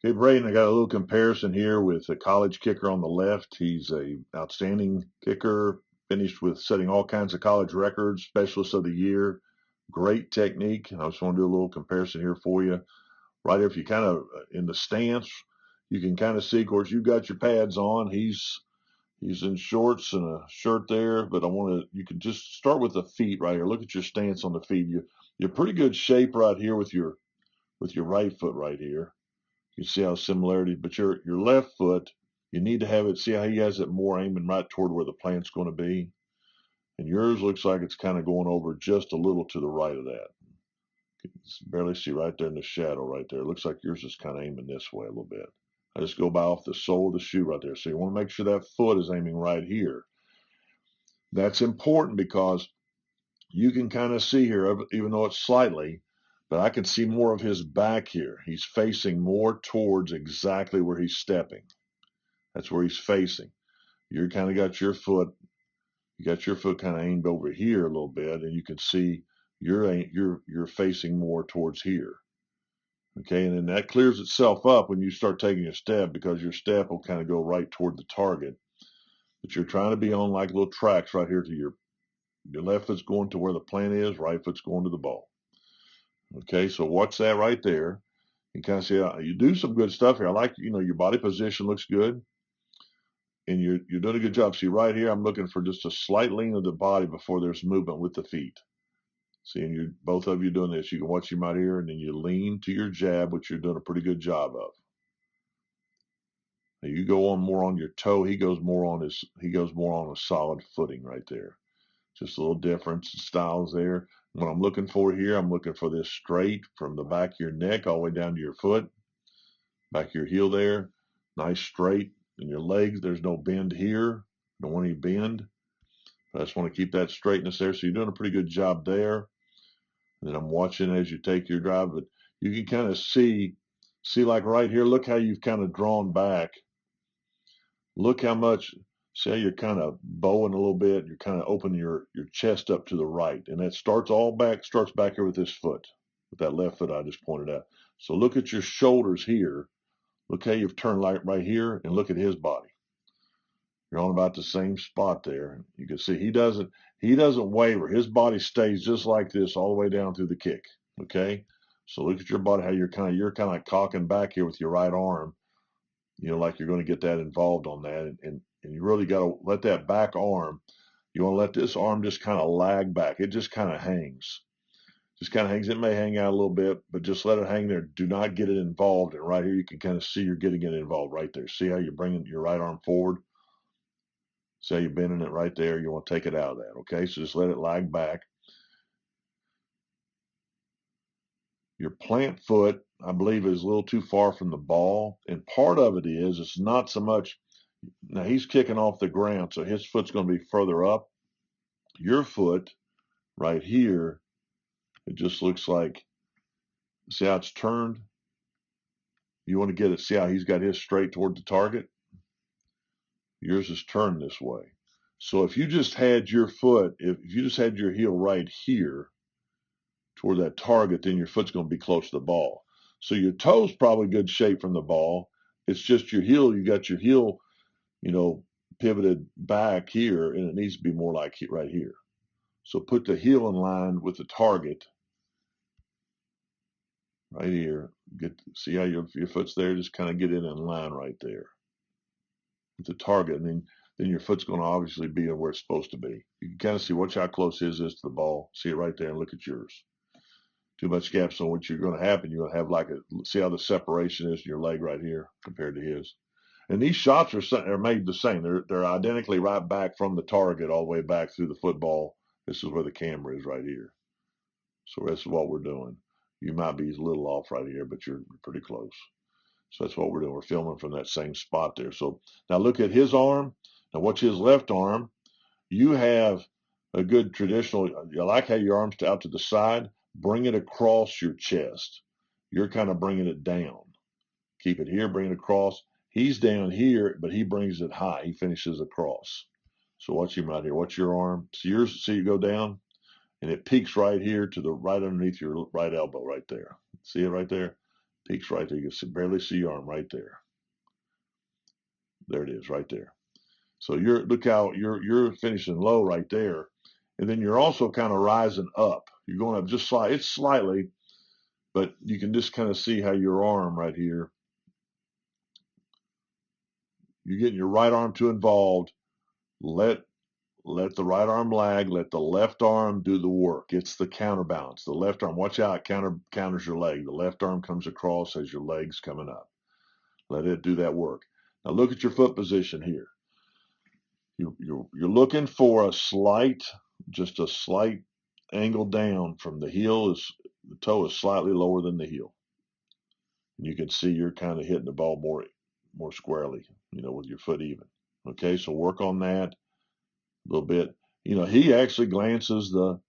Okay, Braden, I got a little comparison here with a college kicker on the left. He's a outstanding kicker, finished with setting all kinds of college records, specialist of the year, great technique. And I just want to do a little comparison here for you. Right here, if you kind of in the stance, you can kind of see, of course, you've got your pads on. He's in shorts and a shirt there, but you can just start with the feet right here. Look at your stance on the feet. You're pretty good shape right here with your right foot right here. You see how similarity, but your left foot, you need to have it. See how he has it more aiming right toward where the plant's going to be, and yours looks like it's kind of going over just a little to the right of that. You can barely see right there in the shadow right there. It looks like yours is kind of aiming this way a little bit. I just go by off the sole of the shoe right there. So you want to make sure that foot is aiming right here. That's important because you can kind of see here, even though it's slightly, but I can see more of his back here. He's facing more towards exactly where he's stepping. That's where he's facing. You kind of got your foot, you got your foot kind of aimed over here a little bit, and you can see you're facing more towards here. Okay, and then that clears itself up when you start taking a step because your step will kind of go right toward the target. But you're trying to be on like little tracks right here to your left foot's going to where the plant is, right foot's going to the ball. Okay, so watch that right there. You kind of see you do some good stuff here. I like, your body position looks good and you're doing a good job. See right here, I'm looking for just a slight lean of the body before there's movement with the feet. See, and you both of you doing this. You can watch him right here, and then you lean to your jab, which you're doing a pretty good job of. Now you go on more on your toe. He goes more on a solid footing right there. Just a little difference in styles there. What I'm looking for here, I'm looking for this straight from the back of your neck all the way down to your foot, back of your heel there. Nice straight in your legs. There's no bend here. Don't want any bend. I just want to keep that straightness there. So you're doing a pretty good job there. And I'm watching as you take your drive, but you can kind of see like right here, look how you've kind of drawn back. Look how much, see how you're kind of bowing a little bit. You're kind of opening your chest up to the right. And that starts back here with this foot, with that left foot I just pointed out. So look at your shoulders here. Look how you've turned right here and look at his body. You're on about the same spot there. You can see he doesn't waver. His body stays just like this all the way down through the kick. Okay? So look at your body, how you're kind of cocking back here with your right arm, like you're going to get that involved on that. And you really got to let that back arm, you want to let this arm just kind of lag back. It just kind of hangs. Just kind of hangs. It may hang out a little bit, but just let it hang there. Do not get it involved. And right here, you can kind of see you're getting it involved right there. See how you're bringing your right arm forward? Say you're bending it right there. You want to take it out of that. Okay, so just let it lag back. Your plant foot, I believe, is a little too far from the ball. And part of it is, it's not so much, now he's kicking off the ground, so his foot's going to be further up. Your foot right here, it just looks like, see how it's turned? You want to get it, see how he's got his straight toward the target? Yours is turned this way. So if you just had your foot, if you just had your heel right here toward that target, then your foot's going to be close to the ball. So your toe's probably good shape from the ball. It's just your heel. You got your heel, pivoted back here, and it needs to be more like right here. So put the heel in line with the target right here. See how your foot's there? Just kind of get it in line right there with the target, and then your foot's going to obviously be where it's supposed to be. You can kind of see, watch how close his is to the ball. See it right there, and look at yours. Too much gap, so what you're going to happen, you're going to have see how the separation is in your leg right here compared to his. And these shots are made the same. They're identically right back from the target all the way back through the football. This is where the camera is right here. So that's what we're doing. You might be a little off right here, but you're pretty close. So that's what we're doing. We're filming from that same spot there. So now look at his arm. Now watch his left arm. You have a good traditional, I like how your arm's out to the side. Bring it across your chest. You're kind of bringing it down. Keep it here, bring it across. He's down here, but he brings it high. He finishes across. So watch him right here. Watch your arm. See you go down, and it peaks right here to the right underneath your right elbow right there. See it right there? Peaks right there. You can barely see your arm right there. There it is, right there. So look how you're finishing low right there, and then you're also kind of rising up. You're going up just slightly. It's slightly, but you can just kind of see how your arm right here. You're getting your right arm too involved. Let the right arm lag. Let the left arm do the work. It's the counterbalance. The left arm, watch out, counters your leg. The left arm comes across as your leg's coming up. Let it do that work. Now look at your foot position here. You're looking for just a slight angle down from the heel. The toe is slightly lower than the heel. And you can see you're kind of hitting the ball more squarely, with your foot even. Okay, so work on that a little bit. He actually glances the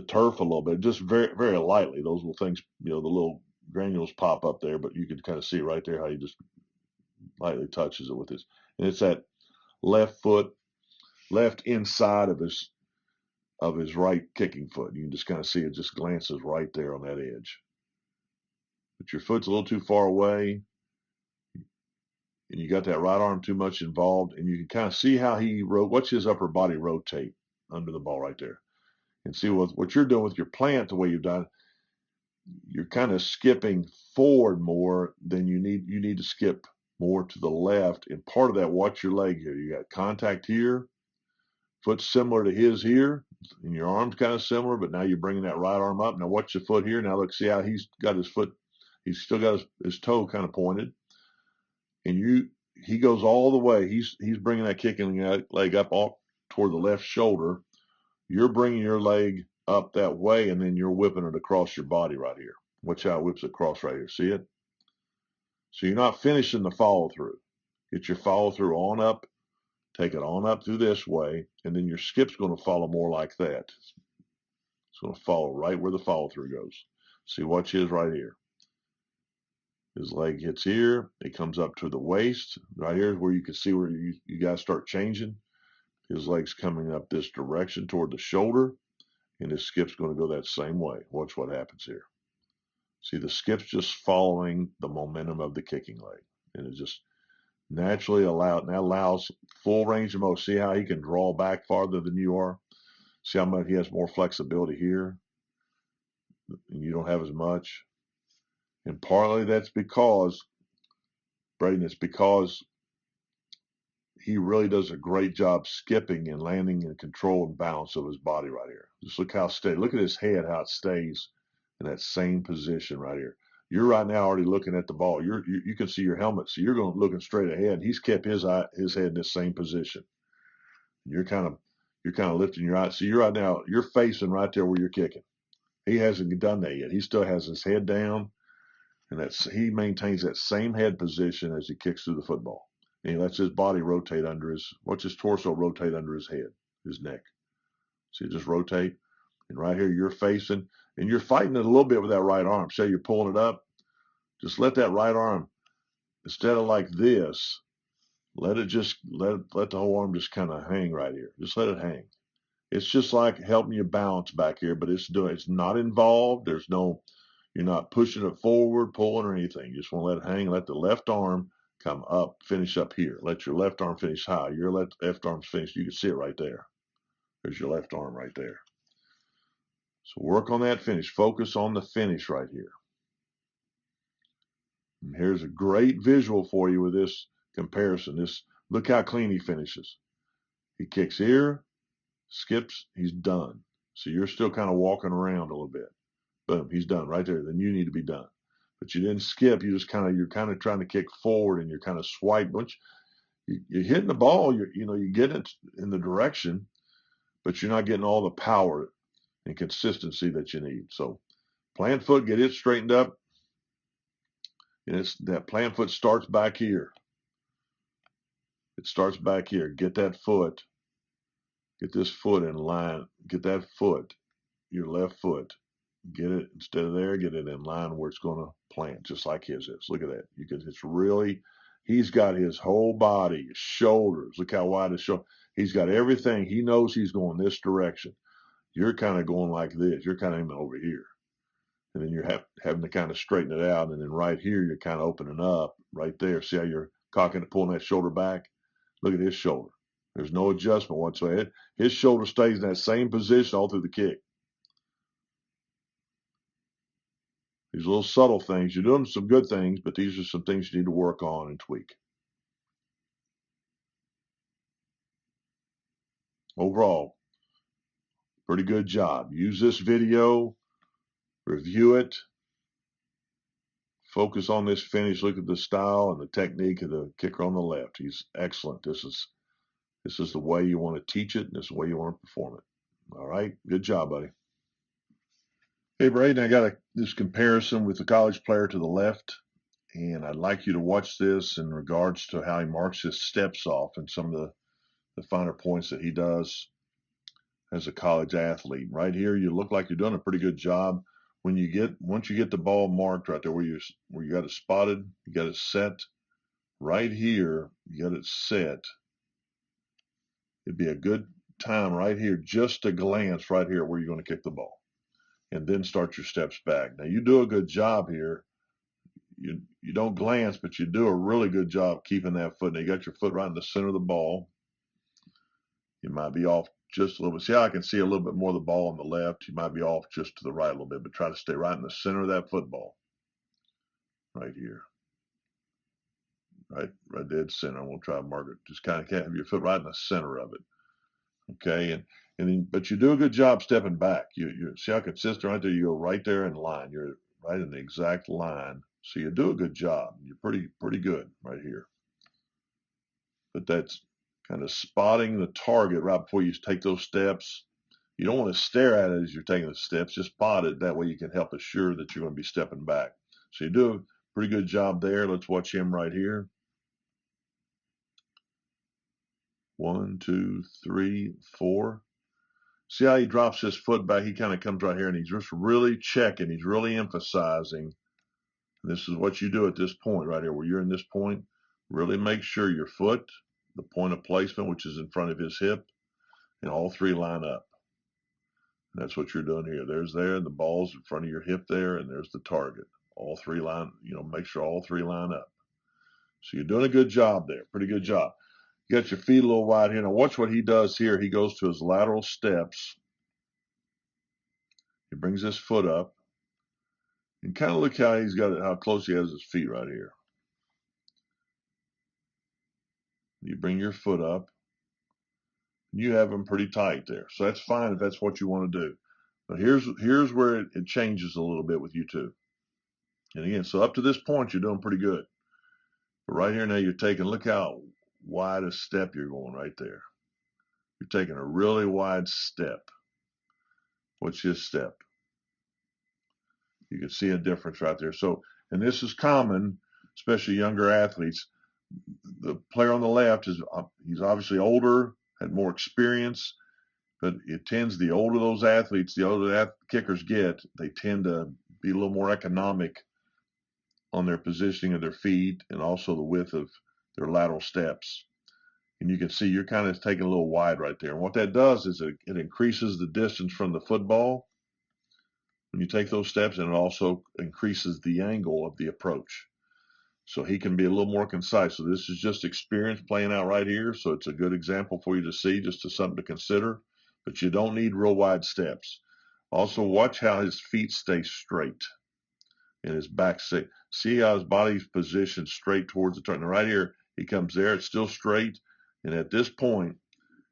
turf a little bit, just very, very lightly. Those little things, the little granules pop up there, but you can kind of see right there how he just lightly touches it with his. And it's that left inside of his right kicking foot. You can just kind of see it just glances right there on that edge. But your foot's a little too far away, and you got that right arm too much involved, and you can kind of see how watch his upper body rotate under the ball right there. And see what you're doing with your plant, the way you've done, you're kind of skipping forward more than you need. You need to skip more to the left. And part of that, watch your leg here. You got contact here, foot similar to his here, and your arm's kind of similar, but now you're bringing that right arm up. Now watch the foot here. Now look, see how he's got his foot, he's still got his toe kind of pointed. And he goes all the way. He's bringing that kicking leg up all toward the left shoulder. You're bringing your leg up that way, and then you're whipping it across your body right here. Watch how it whips across right here. See it? So you're not finishing the follow through. Get your follow through on up, take it on up through this way, and then your skip's going to follow more like that. It's going to follow right where the follow through goes. See, watch his right here. His leg hits here. It comes up to the waist. Right here is where you can see where you guys start changing. His leg's coming up this direction toward the shoulder, and his skip's going to go that same way. Watch what happens here. See, the skip's just following the momentum of the kicking leg, and it just naturally allows full range of motion. See how he can draw back farther than you are? See how much he has more flexibility here, and you don't have as much? And partly that's because, Braden, it's because he really does a great job skipping and landing in control and balance of his body right here. Just look how steady. Look at his head, how it stays in that same position right here. You're right now already looking at the ball. You can see your helmet, so you're going looking straight ahead. He's kept his head in this same position. You're kind of lifting your eyes. So you're right now, you're facing right there where you're kicking. He hasn't done that yet. He still has his head down, and he maintains that same head position as he kicks through the football. And he lets his body rotate watch his torso rotate under his head, his neck. See, just rotate. And right here, you're facing, and you're fighting it a little bit with that right arm. Say you're pulling it up. Just let that right arm, instead of like this, let the whole arm just kind of hang right here. Just let it hang. It's just like helping you balance back here, but it's not involved. You're not pushing it forward, pulling or anything. You just want to let it hang. Let the left arm come up, finish up here. Let your left arm finish high. Your left arm's finished. You can see it right there. There's your left arm right there. So work on that finish. Focus on the finish right here. And here's a great visual for you with this comparison. Look how clean he finishes. He kicks here, skips, he's done. So you're still kind of walking around a little bit. Boom, he's done right there. Then you need to be done. But you didn't skip. You're kind of trying to kick forward, and you're kind of swiping. You're hitting the ball. You get it in the direction, but you're not getting all the power and consistency that you need. So plant foot, get it straightened up. And that plant foot starts back here. It starts back here. Get that foot. Get this foot in line. Get that foot, your left foot. Get it instead of there. Get it in line where it's going to plant, just like his is. Look at that. He's got his whole body, his shoulders. Look how wide his shoulder. He's got everything. He knows he's going this direction. You're kind of going like this. You're kind of aiming over here. and then you're having to kind of straighten it out. And then right here, you're kind of opening up right there. See how you're cocking and pulling that shoulder back? Look at his shoulder. There's no adjustment whatsoever. His shoulder stays in that same position all through the kick. These little subtle things. You're doing some good things, but these are some things you need to work on and tweak. Overall, pretty good job. Use this video, review it, focus on this finish, look at the style and the technique of the kicker on the left. He's excellent. This is the way you want to teach it, and this is the way you want to perform it. All right, good job, buddy. Hey, Braden, I got this comparison with the college player to the left, and I'd like you to watch this in regards to how he marks his steps off and some of the finer points that he does as a college athlete. Right here, you look like you're doing a pretty good job. Once you get the ball marked right there where you got it spotted, you got it set. Right here, you got it set. It'd be a good time right here just to glance right here where you're going to kick the ball, and then start your steps back. Now you do a good job here. You don't glance, but you do a really good job keeping that foot. Now you got your foot right in the center of the ball. You might be off just a little bit. See how I can see a little bit more of the ball on the left? You might be off just to the right a little bit, but try to stay right in the center of that football. Right here. Right dead center. I'm going to try to mark it. Just kind of have your foot right in the center of it. Okay, but you do a good job stepping back. You see how consistent right there. You go right there in line. You're right in the exact line. So you do a good job. You're pretty good right here. But that's kind of spotting the target right before you take those steps. You don't want to stare at it as you're taking the steps. Just spot it. That way you can help assure that you're going to be stepping back. So you do a pretty good job there. Let's watch him right here. 1, 2, 3, 4. See how he drops his foot back? He kind of comes right here and he's just really checking. He's really emphasizing. This is what you do at this point right here, where you're in this point. Really make sure your foot, the point of placement, which is in front of his hip, and all three line up. And that's what you're doing here. And the ball's in front of your hip there, and there's the target. All three line, make sure all three line up. So you're doing a good job there. Pretty good job. You got your feet a little wide here. Now watch what he does here. He goes to his lateral steps. He brings his foot up. And kind of look how he's got it, how close he has his feet right here. You bring your foot up. You have them pretty tight there. So that's fine if that's what you want to do. But here's where it changes a little bit with you two. And again, so up to this point, you're doing pretty good. But right here now, look how wide a step you're going right there. You're taking a really wide step. What's his step? You can see a difference right there. So, and this is common, especially younger athletes. The player on the left he's obviously older, had more experience, but the older those athletes, the older the kickers get, they tend to be a little more economic on their positioning of their feet and also the width of their lateral steps. And you can see you're kind of taking a little wide right there. And what that does is it increases the distance from the football when you take those steps, and it also increases the angle of the approach. So he can be a little more concise. So this is just experience playing out right here. So it's a good example for you to see, just as something to consider. But you don't need real wide steps. Also, watch how his feet stay straight and his back. See how his body's positioned straight towards the target. Now right here, he comes there. It's still straight. And at this point,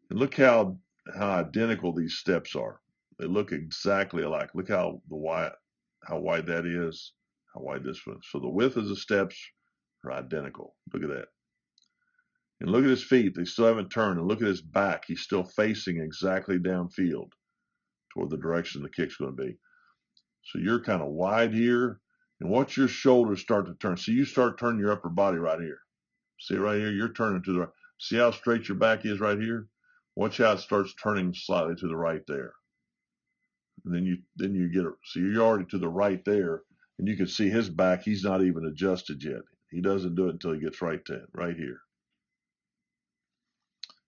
and look how identical these steps are. They look exactly alike. Look how wide that is, how wide this one. So the width of the steps are identical. Look at that. And look at his feet. They still haven't turned. And look at his back. He's still facing exactly downfield toward the direction the kick's going to be. So you're kind of wide here. And watch your shoulders start to turn. So you start turning your upper body right here. See right here? You're turning to the right. See how straight your back is right here? Watch how it starts turning slightly to the right there. And then you get it. So you're already to the right there. And you can see his back. He's not even adjusted yet. He doesn't do it until he gets right here.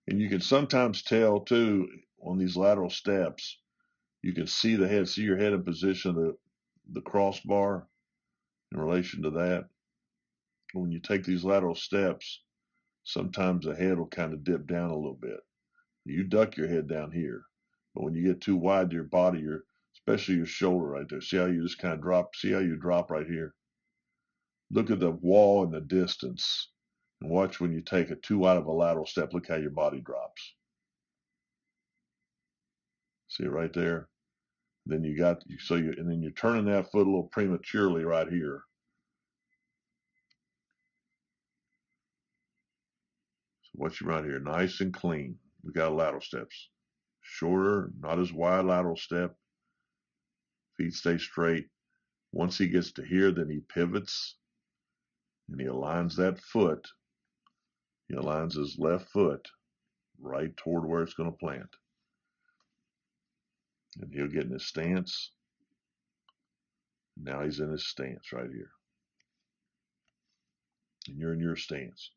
And you can sometimes tell too on these lateral steps, you can see the head, see your head in position, the crossbar in relation to that. When you take these lateral steps, sometimes the head will kind of dip down a little bit. You duck your head down here, but when you get too wide to your body, especially your shoulder right there, see how you just kind of drop, see how you drop right here? Look at the wall in the distance and watch when you take a too wide of a lateral step, look how your body drops. See it right there? Then and then you're turning that foot a little prematurely right here. So watch you right here, nice and clean. We got lateral steps. Shorter, not as wide lateral step. Feet stay straight. Once he gets to here, then he pivots and he aligns that foot. He aligns his left foot right toward where it's going to plant. And he'll get in his stance. Now he's in his stance right here. And you're in your stance.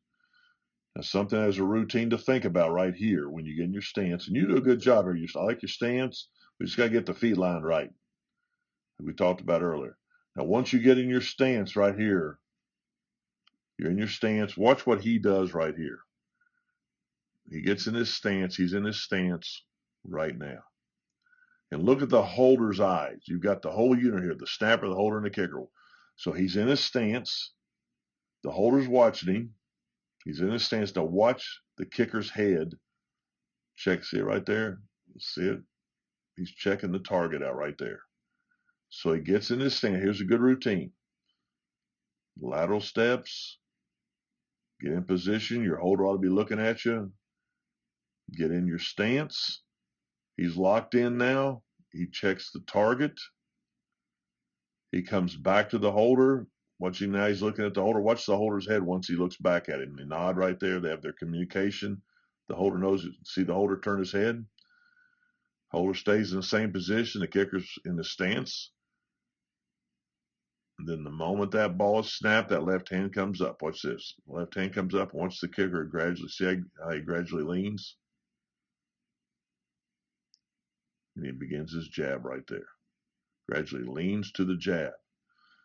Now something as a routine to think about right here when you get in your stance. And you do a good job here. I like your stance. We just got to get the feet lined right. Like we talked about earlier. Now once you get in your stance right here, you're in your stance. Watch what he does right here. He gets in his stance. He's in his stance right now. And look at the holder's eyes. You've got the whole unit here, the snapper, the holder, and the kicker. So he's in his stance. The holder's watching him. He's in his stance. Now watch the kicker's head. Check, see it right there? See it? He's checking the target out right there. So he gets in his stance. Here's a good routine. Lateral steps. Get in position. Your holder ought to be looking at you. Get in your stance. He's locked in now. He checks the target. He comes back to the holder. Watch him now. He's looking at the holder. Watch the holder's head once he looks back at him. They nod right there. They have their communication. The holder knows it. See the holder turn his head? Holder stays in the same position. The kicker's in the stance. And then the moment that ball is snapped, that left hand comes up. Watch this. Left hand comes up. Once the kicker gradually, see how he gradually leans? And he begins his jab right there. Gradually leans to the jab.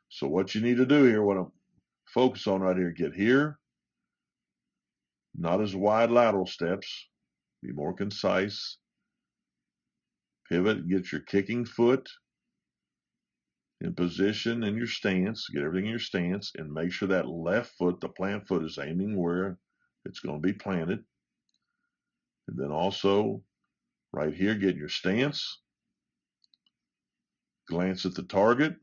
So what you need to do here, what I'm focused on right here, get here. Not as wide lateral steps. Be more concise. Pivot, get your kicking foot in position in your stance. Get everything in your stance and make sure that left foot, the plant foot, is aiming where it's going to be planted. And then also right here, get your stance. Glance at the target.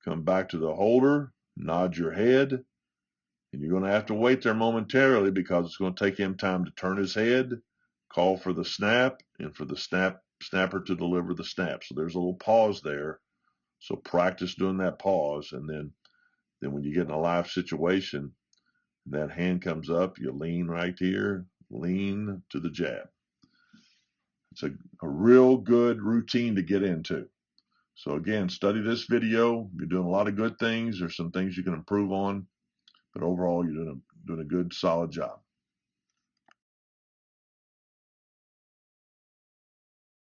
Come back to the holder. Nod your head. And you're going to have to wait there momentarily because it's going to take him time to turn his head, call for the snap, and for the snapper to deliver the snap. So there's a little pause there. So practice doing that pause. And then when you get in a live situation, that hand comes up, you lean right here, lean to the jab. It's a real good routine to get into. So again, study this video. You're doing a lot of good things. There's some things you can improve on. But overall, you're doing a good, solid job.